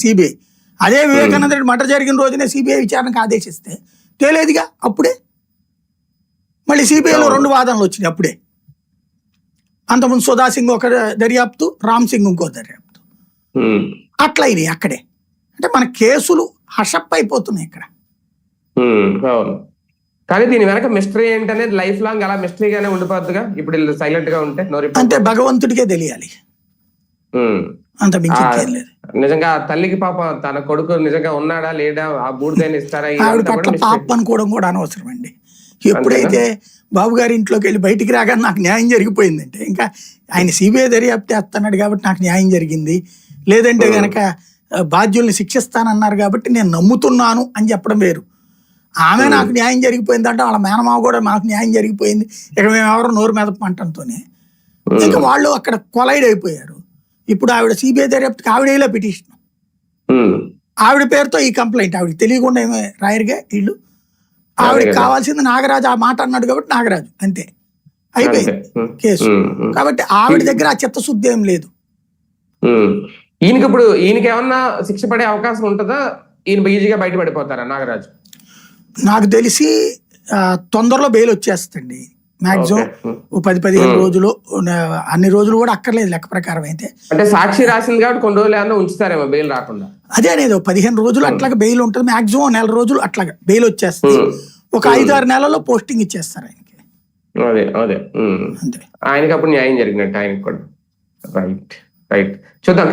CBI. అదే Vivekananda Reddy murder జరిగిన రోజునే సిబిఐ విచారణకు ఆదేశిస్తే తేలేదుగా అప్పుడే. మళ్ళీ సిబిఐలో 2 వాదనలు వచ్చినాయి అప్పుడే. అంతకుముందు సుధా సింగ్ ఒక దర్యాప్తు, రామ్ సింగ్ ఇంకో దర్యాప్తు. అట్లయినాయి అక్కడే. అంటే మన కేసులు హషప్ అయిపోతున్నాయి ఇక్కడ. కానీ దీని వెనక మిస్టరీ ఏంటనేది లైఫ్ లాంగ్ అలా మిస్టరీగానే ఉండిపోద్దుగా ఇప్పుడు సైలెంట్ గా ఉంటే. అంటే భగవంతుడికే తెలియాలి, అంత మించి లేదు. నిజంగా తల్లికి పాప తన కొడుకు నిజంగా ఉన్నాడా లేడా, ఆ బూడిదైనా ఇస్తారా? ఆవిడ పట్ల పాప అనుకోవడం కూడా అనవసరం అండి. ఎప్పుడైతే బాబు గారి ఇంట్లోకి వెళ్ళి బయటికి రాగానే నాకు న్యాయం జరిగిపోయిందంటే, ఇంకా ఆయన సిబిఐ దర్యాప్తు చేస్తున్నాడు కాబట్టి నాకు న్యాయం జరిగింది, లేదంటే గనక బాధ్యుల్ని శిక్షిస్తానన్నారు కాబట్టి నేను నమ్ముతున్నాను అని చెప్పడం వేరు. ఆమె నాకు న్యాయం జరిగిపోయిందంటే వాళ్ళ మేనమావ కూడా మాకు న్యాయం జరిగిపోయింది, ఇక మేము ఎవరు నోరు మీద పంటంతోనే ఇంకా వాళ్ళు అక్కడ కొలైడ్ అయిపోయారు. ఇప్పుడు ఆవిడ సిబిఐ దర్యాప్తుకి ఆవిడేలా పిటిషన్, ఆవిడ పేరుతో ఈ కంప్లైంట్, ఆవిడ తెలియకుండా ఏమో రాయరుగా వీళ్ళు. ఆవిడకి కావాల్సింది నాగరాజు ఆ మాట అన్నాడు కాబట్టి నాగరాజు, అంతే అయిపోయింది కేసు. కాబట్టి ఆవిడ దగ్గర ఆ చిత్తశుద్ధి ఏం లేదు. ఈయనకి ఏమన్నా శిక్ష పడే అవకాశం ఉంటుందా? ఈయన ఈజీగా బయటపడిపోతారా నాగరాజు? నాకు తెలిసి తొందరలో బెయిల్ వచ్చేస్తుంది మాక్సిమం 10-15 రోజులు. అన్ని రోజులు కూడా అక్కర్లేదు లెక్క ప్రకారం అయితే. అంటే సాక్షి రాసింది కాబట్టి కొన్ని రోజులు ఏమన్నా ఉంచుతారేమో బెయిల్ రాకుండా. అదే అనేది 15 రోజులు అట్లాగా బెయిల్ ఉంటుంది, మాక్సిమం 1 నెల రోజులు అట్లాగా బెయిల్ వచ్చేస్తుంది. ఒక 5-6 నెలల్లో పోస్టింగ్ ఇచ్చేస్తారు ఆయనకి. అదే అదే ఆయనకి అప్పుడు న్యాయం జరిగినట్టు ఆయనకి కూడా. రైట్ రైట్ చూద్దాం.